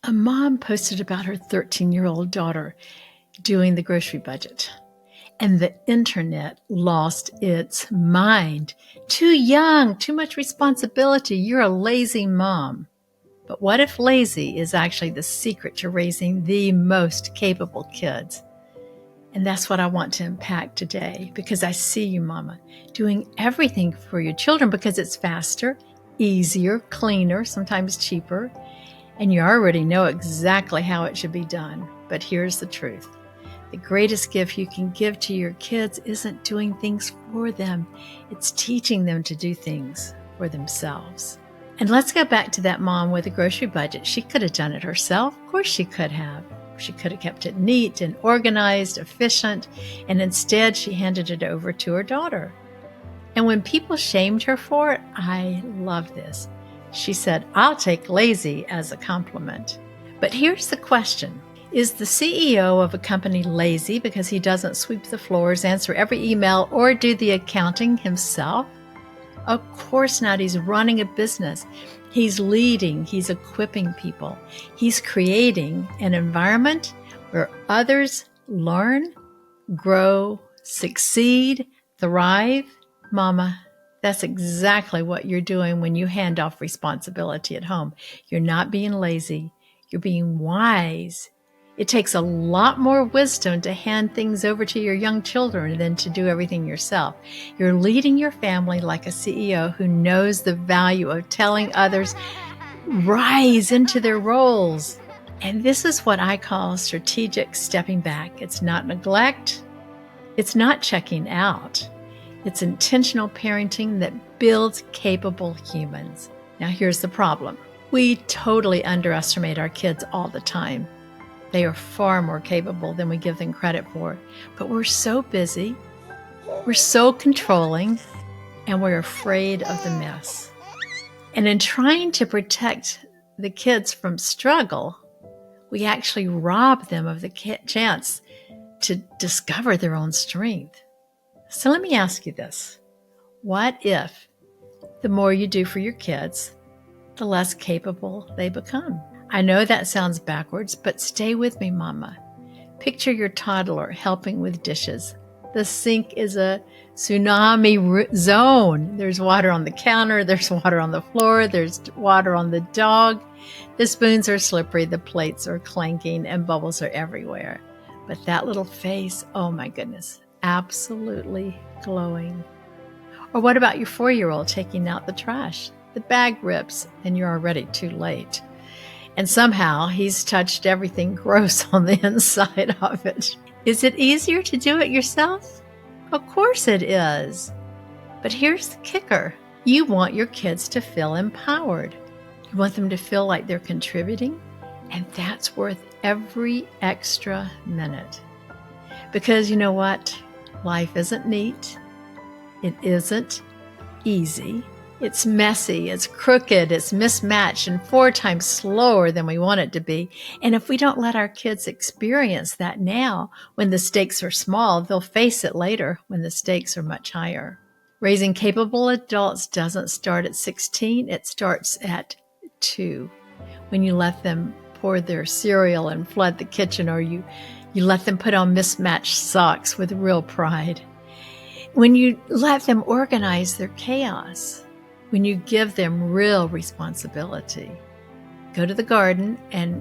A mom posted about her 13-year-old daughter doing the grocery budget, and the internet lost its mind. Too young, too much responsibility. You're a lazy mom. But what if lazy is actually the secret to raising the most capable kids? And that's what I want to impact today, because I see you, Mama, doing everything for your children because it's faster, easier, cleaner, sometimes cheaper, and you already know exactly how it should be done. But here's the truth. The greatest gift you can give to your kids isn't doing things for them. It's teaching them to do things for themselves. And let's go back to that mom with a grocery budget. She could have done it herself. Of course she could have. She could have kept it neat and organized, efficient, and instead she handed it over to her daughter. And when people shamed her for it, I love this. She said, "I'll take lazy as a compliment." But here's the question. Is the CEO of a company lazy because he doesn't sweep the floors, answer every email, or do the accounting himself? Of course not. He's running a business. He's leading. He's equipping people. He's creating an environment where others learn, grow, succeed, thrive. Mama, that's exactly what you're doing when you hand off responsibility at home. You're not being lazy. You're being wise. It takes a lot more wisdom to hand things over to your young children than to do everything yourself. You're leading your family like a CEO who knows the value of telling others rise into their roles. And this is what I call strategic stepping back. It's not neglect. It's not checking out. It's intentional parenting that builds capable humans. Now here's the problem. We totally underestimate our kids all the time. They are far more capable than we give them credit for. But we're so busy, we're so controlling, and we're afraid of the mess. And in trying to protect the kids from struggle, we actually rob them of the chance to discover their own strength. So let me ask you this. What if the more you do for your kids, the less capable they become? I know that sounds backwards, but stay with me, Mama. Picture your toddler helping with dishes. The sink is a tsunami zone. There's water on the counter, there's water on the floor, there's water on the dog. The spoons are slippery, the plates are clanking, and bubbles are everywhere. But that little face, oh my goodness, absolutely glowing. Or what about your 4-year-old taking out the trash? The bag rips, and you're already too late. And somehow he's touched everything gross on the inside of it. Is it easier to do it yourself? Of course it is. But here's the kicker. You want your kids to feel empowered. You want them to feel like they're contributing, and that's worth every extra minute. Because you know what? Life isn't neat. It isn't easy. It's messy, it's crooked, it's mismatched, and 4 times slower than we want it to be. And if we don't let our kids experience that now, when the stakes are small, they'll face it later when the stakes are much higher. Raising capable adults doesn't start at 16, it starts at 2. When you let them pour their cereal and flood the kitchen, or you let them put on mismatched socks with real pride. When you let them organize their chaos. When you give them real responsibility. Go to the garden and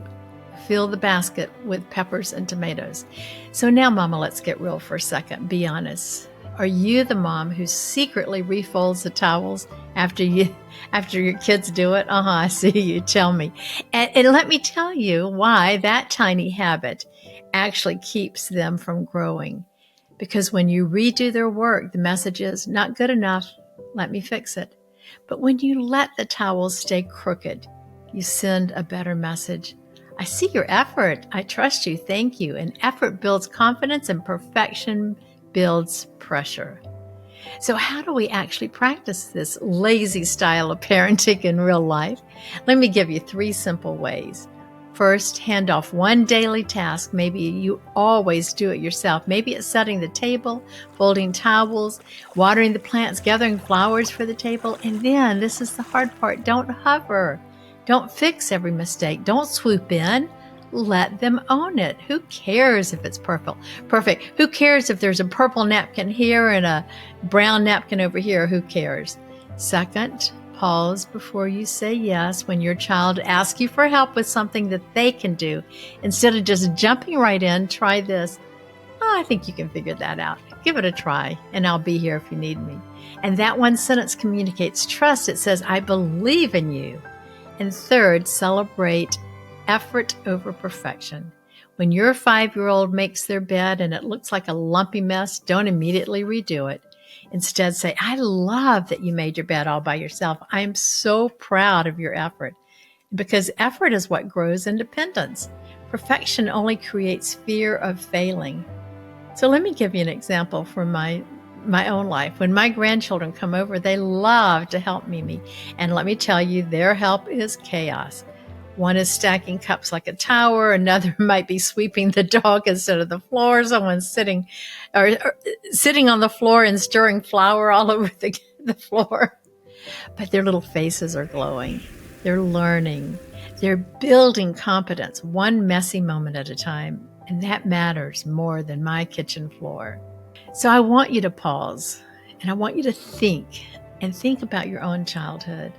fill the basket with peppers and tomatoes. So now, Mama, let's get real for a second. Be honest. Are you the mom who secretly refolds the towels after your kids do it? I see you. Tell me. And let me tell you why that tiny habit actually keeps them from growing. Because when you redo their work, the message is not good enough. Let me fix it. But when you let the towels stay crooked, you send a better message. I see your effort. I trust you. Thank you. And effort builds confidence, and perfection builds pressure. So how do we actually practice this lazy style of parenting in real life? Let me give you 3 simple ways. First, hand off one daily task. Maybe you always do it yourself. Maybe it's setting the table, folding towels, watering the plants, gathering flowers for the table. And then, this is the hard part, don't hover. Don't fix every mistake. Don't swoop in. Let them own it. Who cares if it's perfect? Who cares if there's a purple napkin here and a brown napkin over here? Who cares? Second, pause before you say yes when your child asks you for help with something that they can do. Instead of just jumping right in, try this. Oh, I think you can figure that out. Give it a try, and I'll be here if you need me. And that one sentence communicates trust. It says, I believe in you. And third, celebrate effort over perfection. When your 5-year-old makes their bed and it looks like a lumpy mess, don't immediately redo it. Instead, say, I love that you made your bed all by yourself. I am so proud of your effort. Because effort is what grows independence. Perfection only creates fear of failing. So let me give you an example from my own life. When my grandchildren come over, they love to help Mimi. And let me tell you, their help is chaos. One is stacking cups like a tower. Another might be sweeping the dog instead of the floor. Someone's sitting on the floor and stirring flour all over the floor. But their little faces are glowing. They're learning. They're building competence one messy moment at a time. And that matters more than my kitchen floor. So I want you to pause and I want you to think about your own childhood.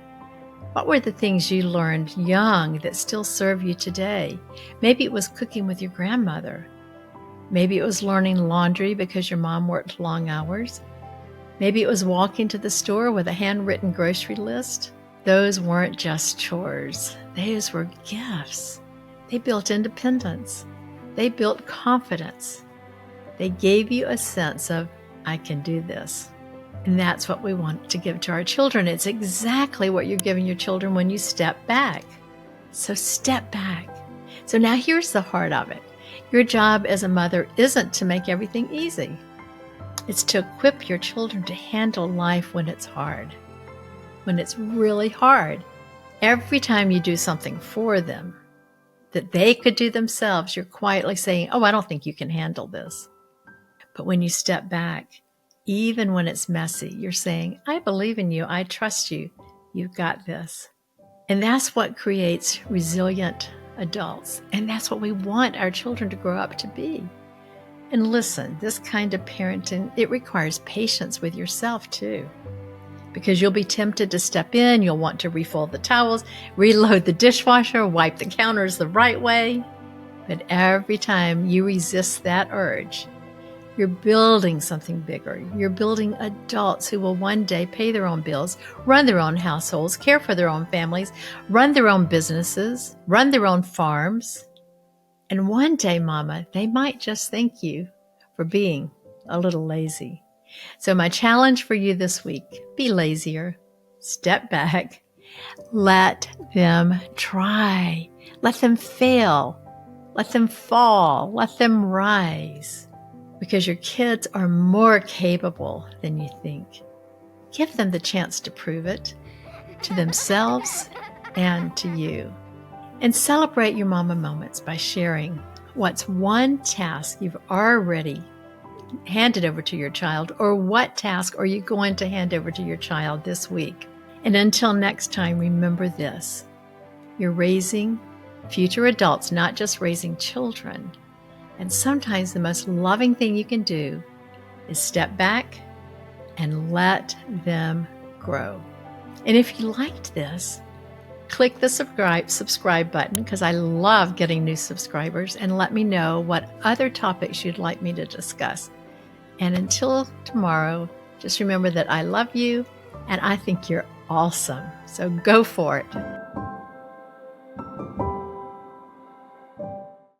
What were the things you learned young that still serve you today? Maybe it was cooking with your grandmother. Maybe it was learning laundry because your mom worked long hours. Maybe it was walking to the store with a handwritten grocery list. Those weren't just chores. Those were gifts. They built independence. They built confidence. They gave you a sense of, I can do this. And that's what we want to give to our children. It's exactly what you're giving your children when you step back. So step back. So now here's the heart of it. Your job as a mother isn't to make everything easy. It's to equip your children to handle life when it's hard, when it's really hard. Every time you do something for them that they could do themselves, you're quietly saying, oh, I don't think you can handle this. But when you step back, even when it's messy, you're saying, I believe in you. I trust you. You've got this. And that's what creates resilient adults. And that's what we want our children to grow up to be. And listen, this kind of parenting, it requires patience with yourself too. Because you'll be tempted to step in, you'll want to refill the towels, reload the dishwasher, wipe the counters the right way. But every time you resist that urge, you're building something bigger. You're building adults who will one day pay their own bills, run their own households, care for their own families, run their own businesses, run their own farms. And one day, Mama, they might just thank you for being a little lazy. So my challenge for you this week, be lazier, step back, let them try, let them fail, let them fall, let them rise, because your kids are more capable than you think. Give them the chance to prove it to themselves and to you. And celebrate your mama moments by sharing what's one task you've already handed over to your child, or what task are you going to hand over to your child this week. And until next time, remember this. You're raising future adults, not just raising children. And sometimes the most loving thing you can do is step back and let them grow. And if you liked this, click the subscribe button, because I love getting new subscribers, and let me know what other topics you'd like me to discuss. And until tomorrow, just remember that I love you and I think you're awesome. So go for it.